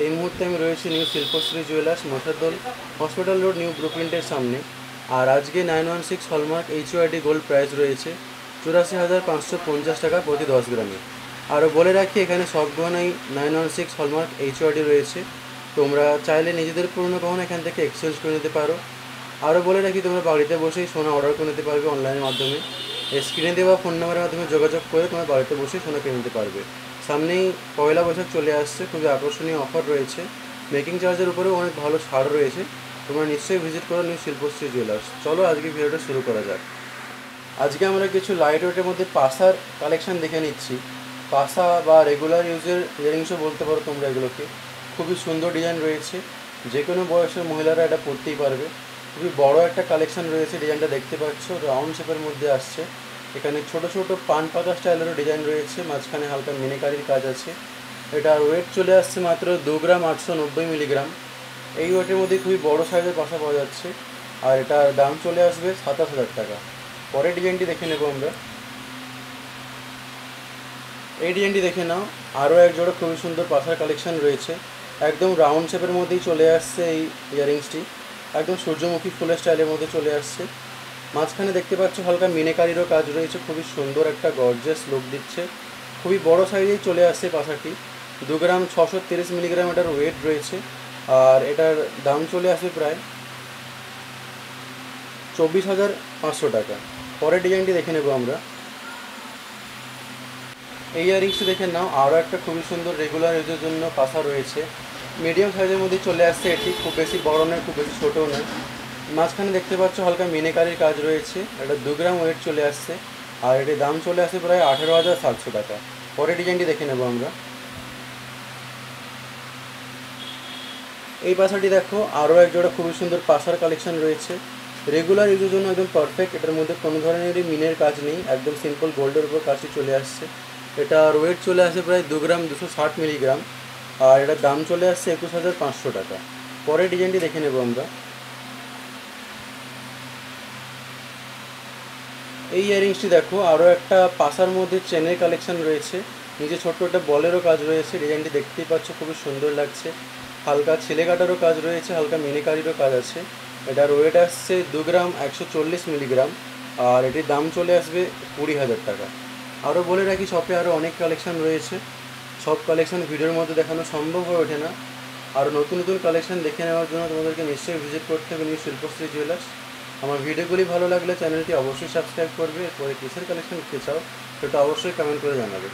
এই মুহূর্তে আমি রয়েছি new Shilpashree jewellers Mashadal hospital road new ব্লুপ্রিন্টের সামনে। আর আজকে 916 হলমার্ক HUID গোল্ড প্রাইস রয়েছে 84,550 টাকা প্রতি 10 গ্রামে। আরও বলে রাখি এখানে সব গহনাই 916 হলমার্ক HUID রয়েছে। তোমরা চাইলে নিজেদের পুরনো গহনা এখান থেকে এক্সচেঞ্জ করে নিতে পারো। আরও বলে রাখি তোমরা বাড়িতে বসেই সোনা অর্ডার করে নিতে পারবে অনলাইনের মাধ্যমে। স্ক্রিনে দেওয়া ফোন নাম্বারের মাধ্যমে যোগাযোগ করে তোমরা বাড়িতে বসেই সোনা কিনে নিতে পারবে। সামনেই পয়লা বৈশাখ চলে আসছে, খুবই আকর্ষণীয় অফার রয়েছে, মেকিং চার্জের উপরেও অনেক ভালো ছাড় রয়েছে। তোমরা নিশ্চয়ই ভিজিট করো নিউ শিল্পশ্রী জুয়েলার্স। চলো আজকে ভিডিওটা শুরু করা যাক। আজকে আমরা কিছু লাইট ওয়েটের মধ্যে পাসার কালেকশান দেখে নিচ্ছি। পাসা বা রেগুলার ইউজের ইয়ারিংসও বলতে পারো তোমরা এগুলোকে। খুবই সুন্দর ডিজাইন রয়েছে, যে কোনো বয়সের মহিলারা এটা পরতেই পারবে। খুবই বড় একটা কালেকশান রয়েছে, ডিজাইনটা দেখতে পাচ্ছ রাউন্ড শেপের মধ্যে আসছে। এখানে ছোট ছোট পান পাতা স্টাইলেরও ডিজাইন রয়েছে, মাঝখানে হালকা মিনিকারির কাজ আছে। এটার ওয়েট চলে আসছে মাত্র 2 গ্রাম 890 মিলিগ্রাম। এই ওয়েটের মধ্যে খুবই বড় সাইজের পাশা পাওয়া যাচ্ছে, আর এটার দাম চলে আসবে 27,000 টাকা। পরের ডিজাইনটি দেখে নেব আমরা। এই ডিজাইনটি দেখে নাও, আরও এক জোড়া খুবই সুন্দর পাশার কালেকশান রয়েছে। একদম রাউন্ড শেপের মধ্যেই চলে আসছে এই ইয়ারিংসটি, একদম সূর্যমুখী ফুলের স্টাইলের মধ্যে চলে আসছে। মাঝখানে দেখতে পাচ্ছ হালকা মিনেকারিরও কাজ রয়েছে, খুবই সুন্দর একটা গর্জিয়াস লুক দিচ্ছে। খুবই বড় সাইজেই চলে আসছে পাশাটি। 2 গ্রাম 630 মিলিগ্রাম এটার ওয়েট রয়েছে, আর এটার দাম চলে আসবে প্রায় 24,500 টাকা। পরের ডিজাইনটি দেখে নেব আমরা। এই ইয়ারিংসটি দেখে নাও, আরও একটা খুবই সুন্দর রেগুলার ইউজের জন্য পাশা রয়েছে। মিডিয়াম সাইজের মধ্যে চলে আসছে এটি, খুব বেশি বড় নয় খুব বেশি ছোটও নয়। মাঝখানে দেখতে পাচ্ছ হালকা মিনেকারির কাজ রয়েছে। এটা 2 গ্রাম ওয়েট চলে আসছে, আর এটির দাম চলে আসে প্রায় 18,700 টাকা। পরের ডিজাইনটি দেখে নেব আমরা। এই পাশাটি দেখো, আরও এক জোড়া খুবই সুন্দর পাশার কালেকশন রয়েছে। রেগুলার ইউজের জন্য একদম পারফেক্ট। এটার মধ্যে কোনো ধরনেরই মিনের কাজ নেই, একদম সিম্পল গোল্ডের উপর কাজটি চলে আসছে। এটার ওয়েট চলে আসে প্রায় 2 গ্রাম 260 মিলিগ্রাম, আর এটার দাম চলে আসছে 21,500 টাকা। পরের ডিজাইনটি দেখে নেব আমরা। এই ইয়ারিংসটি দেখো, আরও একটা পাশার মধ্যে চেনের কালেকশন রয়েছে, নিচে ছোট্ট একটা বলেরও কাজ রয়েছে। ডিজাইনটি দেখতেই পাচ্ছ খুবই সুন্দর লাগছে। হালকা ছেলে কাটারও কাজ রয়েছে, হালকা মিনিকারিরও কাজ আছে। এটার ওয়েট আসছে 2 গ্রাম 140 মিলিগ্রাম, আর এটির দাম চলে আসবে 20,000 টাকা। আরও বলে রাখি শপে আরও অনেক কালেকশান রয়েছে, সব কালেকশান ভিডিওর মধ্যে দেখানো সম্ভব হয়ে ওঠে না। আরও নতুন নতুন কালেকশান দেখে নেওয়ার জন্য তোমাদেরকে নিশ্চয়ই ভিজিট করতে হবে নিউ শিল্পশ্রী জুয়েলার্স। আমার ভিডিওগুলি ভালো লাগলে চ্যানেলটি অবশ্যই সাবস্ক্রাইব করবে। এরপরে কিসের কালেকশন দেখতে চাও সেটা অবশ্যই কমেন্ট করে জানাবে।